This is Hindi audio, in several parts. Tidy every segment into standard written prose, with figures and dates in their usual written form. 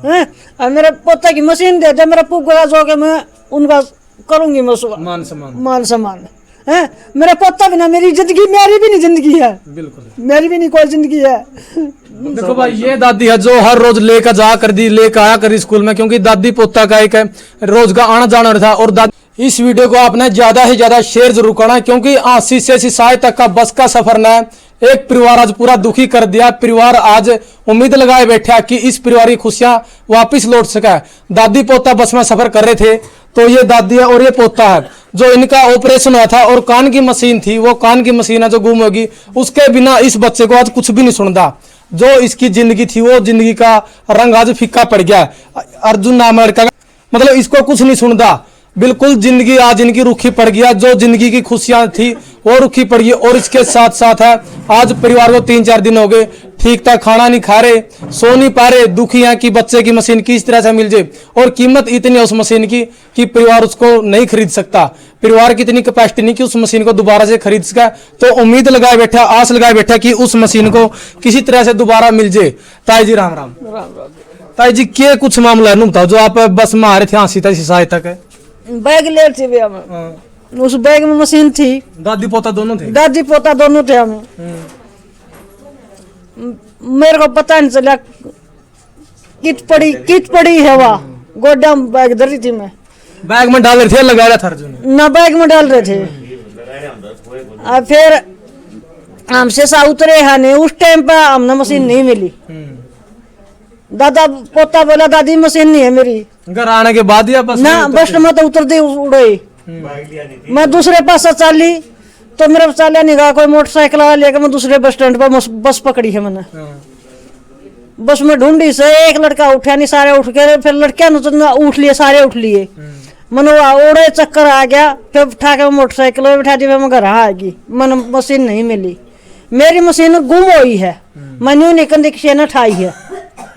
हैं? और मेरे पोता की मशीन दे दे, मेरा पुगरा जो के मैं उनका करूंगी मान सम्मान। मान सम्मान है। मेरा पोता बिना मेरी जिंदगी, मेरी भी नहीं जिंदगी है, बिल्कुल मेरी भी नहीं कोई जिंदगी है। देखो भाई, ये दादी है जो हर रोज लेकर जा कर दी, लेकर आया कर स्कूल में, क्योंकि दादी पोता का एक रोज का आना जाना था। और दादी, इस वीडियो को आपने ज्यादा से ज्यादा शेयर जरूर करना, क्योंकि 80 से 80 तक का बस का सफर ने एक परिवार आज पूरा दुखी कर दिया। परिवार आज उम्मीद लगाए बैठा कि इस परिवार की खुशियां वापस लौट सके। दादी पोता बस में सफर कर रहे थे, तो ये दादी है और ये पोता है। जो इनका ऑपरेशन हुआ था और कान की मशीन थी, वो कान की मशीन है जो गुम होगी, उसके बिना इस बच्चे को आज कुछ भी नहीं सुनता। जो इसकी जिंदगी थी, वो जिंदगी का रंग आज फीका पड़ गया। अर्जुन नाम लड़का, मतलब इसको कुछ नहीं सुनता, बिल्कुल जिंदगी आज इनकी रुखी पड़ गया। जो जिंदगी की खुशियां थी वो रुखी पड़ गई। और इसके साथ साथ है, आज परिवार को 3-4 दिन हो गए ठीक ठाक खाना नहीं खा रहे, सो नहीं पा रहे, दुखी है कि बच्चे की मशीन किस तरह से मिल जाए। और कीमत इतनी है उस मशीन की कि परिवार उसको नहीं खरीद सकता। परिवार की इतनी कैपेसिटी नहीं कि उस मशीन को दोबारा से खरीद सके। तो उम्मीद लगाए बैठा, आस लगाए बैठा कि उस मशीन को किसी तरह से दोबारा मिल जाए। ताई जी राम राम। ताई जी, क्या कुछ मामला है बताओ, जो आप बस में आ रहे थे 80 से तक है? बैग ले थे भैया मैं, उस बैग में मशीन थी। दादी पोता दोनों थे? दादी पोता दोनों थे हमें। मेरे को पता नहीं चला, किट पड़ी है वहाँ गोड्डा में, बैग धरी थी मैं। बैग में डाल रहे थे, लगा रहा था अर्जुन ना, बैग में डाल रहे थे। और फिर हमसे सा उतरे है नहीं, उस टाइम पर हमने मशीन नहीं मिली। दादा पोता बोला दादी मशीन नहीं है मेरी। घर आने के बाद या बस ना, बस में तो उतरते उड़े। मैं दूसरे पास से चली तो मेरा चालिया नहीं गया, कोई मोटरसाइकिल वाला लेकर मैं दूसरे बस स्टैंड पर बस पकड़ी है मैंने। बस में ढूंढी से एक लड़का उठा नहीं, सारे उठ के, फिर लड़कियां उठ लिए, सारे उठ लिए। मैंने उड़े चक्कर आ गया, फिर उठा के मोटरसाइकिल में बिठा दी, मैं घर आएगी। मैंने मशीन नहीं मिली, मेरी मशीन गुम हुई है। मैंने नहीं कंदी किसी ने ठाई है,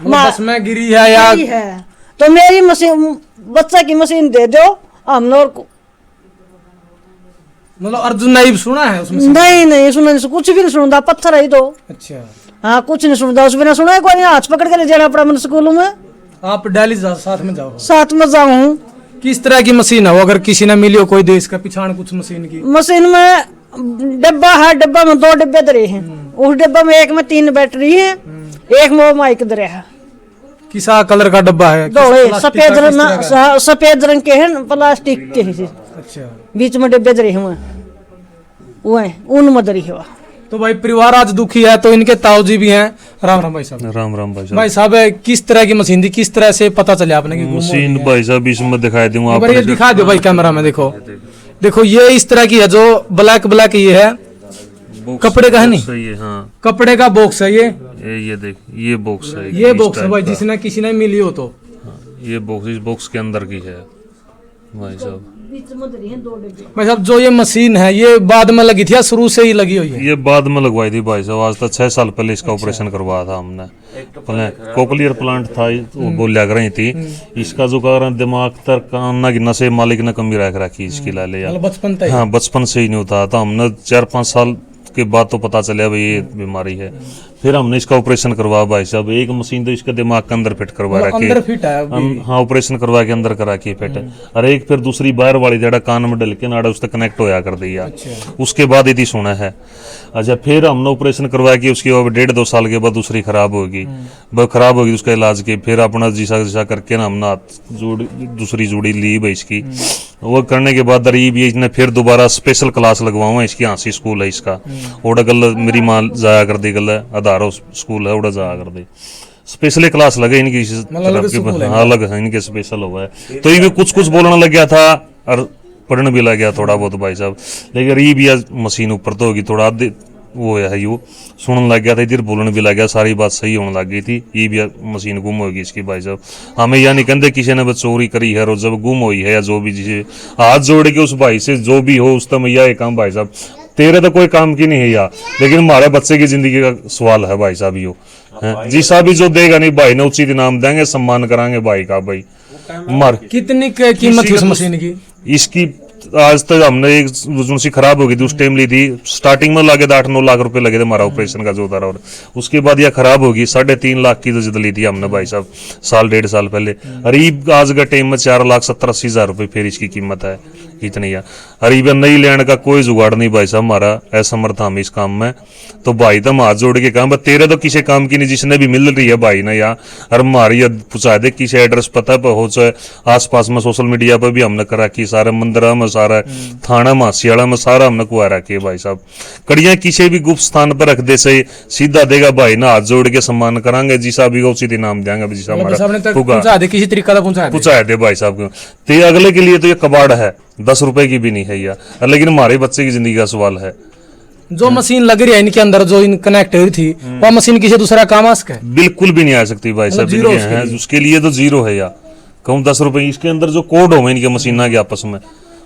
बस में गिरी है या है। तो मेरी मशीन, बच्चा की मशीन दे दो हम लोग। मतलब अर्जुन नाइब सुना है उसमें? नहीं सुना, कुछ भी नहीं सुनता, पत्थर है तो। अच्छा, हाँ, कुछ नहीं सुनता, उस बिना सुना है कोई नहीं। हाथ पकड़ के ले जाना पड़ा मैंने स्कूल में। आप डेली साथ में जाओ? साथ में जाऊँ। किस तरह की मशीन है वो, अगर किसी ने मिली हो कोई देश का पिछाड़ कुछ मशीन की? मशीन में डब्बा है, डब्बा में 2 डिब्बे धरे हैं। उस डिब्बा में एक में 3 बैटरी है, एक में वो माइक धरे है। किसा कलर का डब्बा है? सफेद रंग के हैं, प्लास्टिक के हैं। अच्छा, बीच में डिब्बे धरे हैं, वो उन में धरी है। तो भाई परिवार आज दुखी है। तो इनके ताऊ जी भी हैं। राम राम भाई साहब। राम राम भाई साहब। भाई साहब, किस तरह की मशीन थी, किस तरह से पता चला आपने कि मशीन? भाई साहब इसमें दिखाई दूंगा आपको, ये दिखा दो भाई कैमरा में। देखो ये इस तरह की है, जो ब्लैक ये है, कपड़े का है नहीं? सही है, हाँ, कपड़े का बॉक्स है ये देख, ये बॉक्स है, ये बॉक्स है भाई, जिसने किसी ने मिली हो तो। ये बॉक्स इस बॉक्स के अंदर की है भाई साहब। भाई साहब, जो ये मशीन है ये बाद में लगी थी या शुरू से ही लगी हुई है? ये बाद में लगवाई थी भाई साहब, आज तक 6 साल पहले इसका ऑपरेशन करवाया था हमने। पहले कोकलियर प्लांट था, वो बोलिया कर रही थी। इसका जो कारण दिमाग तक कान की नशे मालिक ने कमी रख रखी इसकी लाले यार, बचपन तक? हाँ, बचपन से ही नहीं होता था। हमने 4-5 साल के बाद तो पता चला भाई ये बीमारी है। फिर हमने इसका ऑपरेशन करवाया भाई साहब। एक मशीन तो इसके दिमाग के अंदर फिट करवा रखी अंदर फिट है, हाँ, ऑपरेशन करवा के अंदर करा के फिट। और एक फिर दूसरी बाहर वाली जड़ा कान में डल के नाड़ा उससे कनेक्ट होया कर दिया। उसके बाद यदि सुना है। अच्छा, फिर हमने ऑपरेशन करवा के उसकी 1.5-2 साल के बाद दूसरी खराब होगी, वह खराब होगी, उसका इलाज के फिर अपना जिसा करके ना हमने दूसरी जोड़ी ली भाई इसकी। वो करने के बाद भी इसने फिर दोबारा स्पेशल क्लास लगवाऊँ इसकी। हाँसी स्कूल है इसका, ओडा गल मेरी माँ जाया कर दी, गल आधारो स्कूल है, ओडा जाया कर दी। स्पेशली क्लास लगे इनकी, अलग है इनके, स्पेशल हुआ है। तो ये भी कुछ बोलने लग गया था और पढ़ने भी लग गया थोड़ा बहुत भाई साहब। लेकिन ये भी मशीन ऊपर तो होगी थोड़ा वो है, यू सुनने लग गया था, इधर बोलने भी लग गया, सारी बात सही होने लग गई थी। ये भी मशीन गुम होगी इसकी भाई साहब। हमें यह नहीं कहते किसी ने चोरी करी है और जब गुम हुई है या जो भी, जिसे हाथ जोड़ के उस भाई से जो भी हो उस तम यह काम भाई साहब, तेरे तो कोई काम की नहीं है यार, लेकिन हमारे बच्चे की जिंदगी का सवाल है भाई साहब। यो जिसा भी जो देगा नहीं भाई ने उचित इनाम देंगे, सम्मान कराएंगे भाई का। भाई मार कितनी कीमत थी उस मशीन की? इसकी आज तक हमने एक सी खराब हो गई थी, उस टाइम ली थी, स्टार्टिंग में लगे थे 8-9 लाख रुपए लगे थे हमारा ऑपरेशन का जो था, और उसके बाद यह खराब होगी 3.5 लाख की तो जिद ली थी हमने भाई साहब 1.5 साल पहले। अरीब आज का टाइम में 4,70,80,000 रुपए फिर इसकी कीमत है इतनी है। अरीब नई लेने का कोई जुगाड़ नहीं भाई साहब, हमारा असमर्थ हम इस काम में। तो भाई तो हाथ जोड़ के काम, तेरे तो किसी काम की नहीं जिसने भी मिल रही है भाई ना यहाँ, और हमारी पूछा दे किसी एड्रेस पता पर हो चाहे आस पास में सोशल मीडिया पर भी हमने करा कि सारे मंदिर में, सारा थाना मासियाड़ा में सारा हमने कुआ रखी है भाई साहब। कड़िया किसी भी गुप्त स्थान पर रख दे से सीधा देगा भाई ना, हाथ जोड़ के सम्मान करांगे जिसा भी उसी दिन नाम देंगे जिसा हमारा किसी तरीका पूछा दे भाई साहब। तो अगले के लिए तो ये कबाड़ है, 10 रुपए की भी नहीं है यार, लेकिन हमारे बच्चे की जिंदगी का सवाल है। जो मशीन लग रही है इनके अंदर, जो इन कनेक्ट हुई थी, वह मशीन किसी दूसरा काम आ सके बिल्कुल भी नहीं आ सकती भाई साहब, उसके लिए तो जीरो है यार। कहूँ 10 रुपए इसके अंदर जो कोड हो इनके मशीना के आपस में,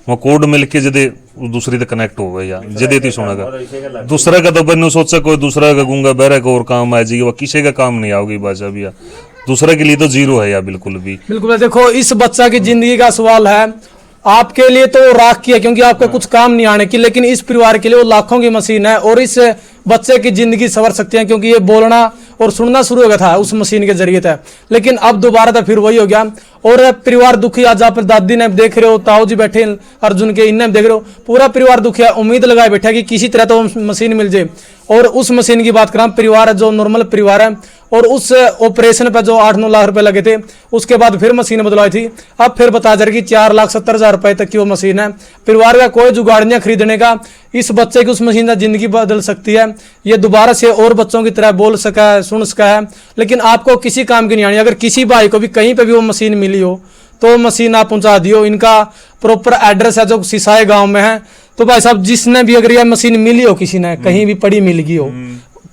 वो कोड मिल के जदे दूसरी तो कनेक्ट हो गए यार, जदे तो सुनेगा दूसरा का तो बनो सोचा कोई दूसरा का गूंगा बहरा का और काम आ जाएगी, वह किसी का काम नहीं आओगी भाई साहब यार, दूसरे के लिए तो जीरो है यार बिल्कुल भी। बिल्कुल देखो, इस बच्चा की जिंदगी का सवाल है, आपके लिए तो राख की है क्योंकि आपको कुछ काम नहीं आने की, लेकिन इस परिवार के लिए वो लाखों की मशीन है, और इस बच्चे की जिंदगी संवर सकती है क्योंकि ये बोलना और सुनना शुरू हो गया था उस मशीन के जरिए था, लेकिन अब दोबारा तो फिर वही हो गया। और परिवार दुखी, आज आप दादी ने देख रहे हो, ताऊ जी बैठे अर्जुन के, इन्हें देख रहे हो, पूरा परिवार दुखी है, उम्मीद लगाए बैठा कि किसी तरह तो मशीन मिल जाए। और उस मशीन की बात करें, परिवार है जो नॉर्मल परिवार है, और उस ऑपरेशन पे जो 8-9 लाख रुपए लगे थे, उसके बाद फिर मशीन बदलवाई थी, अब फिर बता जा रही कि 4,70,000 रुपए तक की वो मशीन है। परिवार का कोई जुगाड़ नहीं खरीदने का, इस बच्चे की उस मशीन से जिंदगी बदल सकती है, ये दोबारा से और बच्चों की तरह बोल सका है, सुन सका है, लेकिन आपको किसी काम की नहीं आनी। अगर किसी भाई को भी कहीं पे भी वो मशीन मिली हो तो मशीन आप पहुंचा दियो। इनका प्रॉपर एड्रेस है जो सिसाई गांव में है। तो भाई साहब, जिसने भी अगर यह मशीन मिली हो, किसी ने कहीं भी पड़ी मिल गई हो,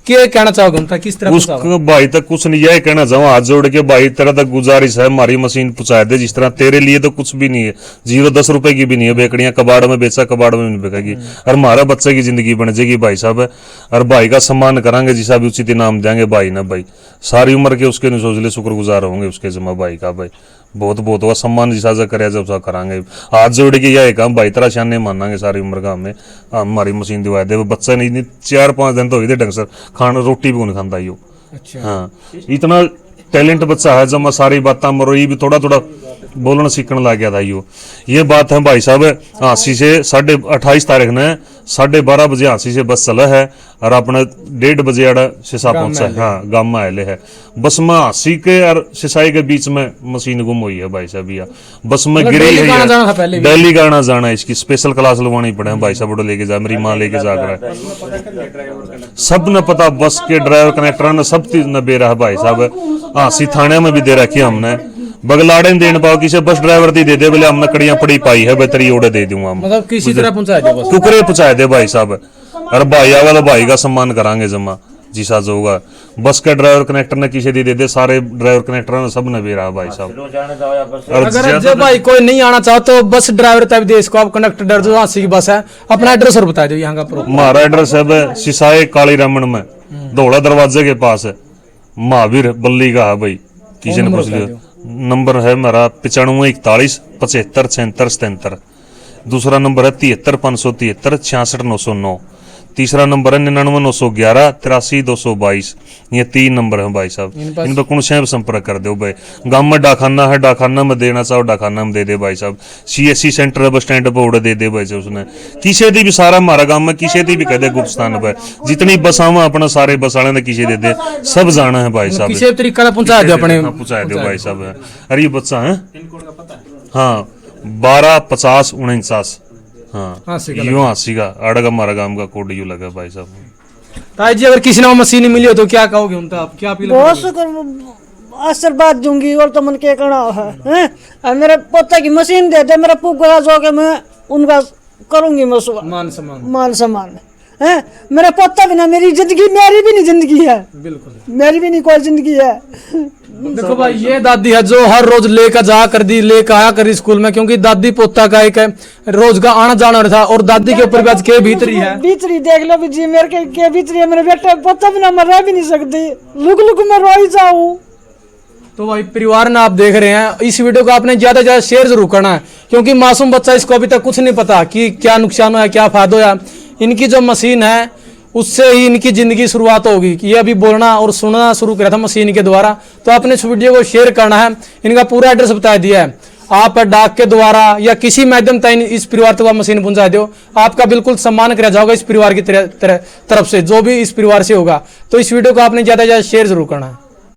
क्या कहना चाहोगे उनका, किस तरह उसको भाई तक कुछ नहीं, यह कहना चाहूँ हाथ जोड़ के भाई तेरा तक गुजारिश है, हमारी मशीन पहुंचा दे, जिस तरह तेरे लिए तो कुछ भी नहीं है, 0-10 रुपए की भी नहीं है, बेकड़ियां कबाड़ में बेचा, कबाड़ में नहीं बिकेगी, और हमारा बच्चे की जिंदगी बन जाएगी भाई साहब। और भाई का सम्मान करांगे जिसा भी उचित इनाम देंगे भाई ना भाई, सारी उम्र के उसके सोच ले शुक्रगुजार होंगे उसके जमा भाई का भाई, बहुत बहुत वह सम्मान जिसा जा करे जब सा करांगे, हाथ जोड़ के यह काम भाई तेरा शाने मानांगे सारी उम्र का, हमें हमारी मशीन दिवा दे। बच्चा नहीं 4-5 दिन तो हुई थे ढंग से खाना रोटी भी नहीं खाता यो। अच्छा। हाँ, इतना टैलेंट बच्चा है, जब मैं सारी बात मरो ये भी थोड़ा थोड़ा बोलना सीखने लग गया था यो। ये बात है भाई साहब, हाँसी से 28 तारीख ने 12:30 बजे हाँसी से बस चला है, और अपने 1:30 बजे आड़ा सिसा पहुंचा है, हाँ गांव में आए है। बस में हाँसी के और सिसाई के बीच में मशीन गुम हुई है भाई साहब, या बस में गिरी है, दिल्ली का आना जाना है, इसकी स्पेशल क्लास लगवानी पड़े भाई साहब, लेके जा, मेरी माँ लेके जा कर, सब ने पता, बस के ड्राइवर कनेक्टर ने सब चीज न बेरा है भाई साहब। हाँसी थाने में भी दे रखी हमने, बगलाड़े में देने पाओ, किसी बस ड्राइवर दी दे दे, बोले हमने कड़ियां पड़ी पाई है, बेहतरी ओडे दे दूंगा, मतलब किसी तरह पहुंचा दे, बस टुकड़े पहुंचाए दे भाई साहब। और भाई आवा तो भाई का सम्मान करांगे जमा जिसा जो होगा। बस के ड्राइवर कनेक्टर ने किसी दे दे, सारे ड्राइवर कनेक्टर ने सब ने भी रहा भाई साहब। अगर जब भाई कोई नहीं आना चाहो तो बस ड्राइवर तब दे इसको, आप कंडक्टर जो हाँसी की बस है, अपना एड्रेस और बता दो यहाँ का। हमारा एड्रेस है सिसाई काली रमन में, धोला दरवाजे के पास है, महावीर बल्ली का है भाई, किसी ने पूछ लिया। नंबर है मेरा 9541 75 76 77, दूसरा नंबर है 73 573 66 909, तीसरा नंबर है 99 911 83 222। ये 3 नंबर है भाई साहब, इन पर कौन से संपर्क कर दो भाई। गांव में डाकखाना है, डाकखाना में देना चाहो डाकखाना में दे दे भाई साहब। CSC सेंटर है, बस स्टैंड पर उड़े दे दे भाई साहब। उसने किसी दी भी सारा हमारा गांव में किसी दी भी कह दे गुप्त स्थान पर, जितनी बसावा अपना सारे बस वाले ने किसी दे दे, सब जाना है भाई साहब, किसी तरीका पहुंचा दो अपने, पहुंचा दो भाई साहब। अरे ये बच्चा है, हाँ 12 50 49, हाँ यो हाँसी का आड़गा हमारा गांव का कोड यू लगा भाई साहब। ताई जी, अगर किसी ने मशीन मिली हो तो क्या कहोगे उनका, आप क्या अपील बहुत शुक्र आशीर्वाद दूंगी, और तो मन के कहना है, मेरे पोते की मशीन दे दे, मेरा पुगरा जो के मैं उनका करूंगी मान सम्मान है। मेरा पोता भी ना, मेरी जिंदगी, मेरी भी नहीं जिंदगी है, बिल्कुल मेरी भी नहीं कोई जिंदगी है। देखो भाई, ये दादी है जो हर रोज लेकर आया कर स्कूल में, क्योंकि दादी पोता का एक रोज का आना जाना था, और दादी के ऊपर के भीतरी है, भीतरी देख लो जी, मेरे के भीतरी है, मेरे बेटे पोता भी ना, मैं रह भी नहीं सकती, लुक लुक मैं रो ही जाऊं। तो भाई परिवार ने आप देख रहे हैं, इस वीडियो को आपने ज्यादा से ज्यादा शेयर जरूर करना है, क्योंकि मासूम बच्चा, इसको अभी तक कुछ नहीं पता कि क्या नुकसान हुआ, क्या फायदा हुआ। इनकी जो मशीन है उससे ही इनकी जिंदगी शुरुआत होगी कि ये अभी बोलना और सुनना शुरू किया था मशीन के द्वारा। तो आपने इस वीडियो को शेयर करना है। इनका पूरा एड्रेस बता दिया है, आप डाक के द्वारा या किसी माध्यम तक इस परिवार तक मशीन पहुंचा दो, आपका बिल्कुल सम्मान किया जाएगा इस परिवार की तरफ से, जो भी इस परिवार से होगा। तो इस वीडियो को आपने ज्यादा से ज्यादा शेयर जरूर करना है।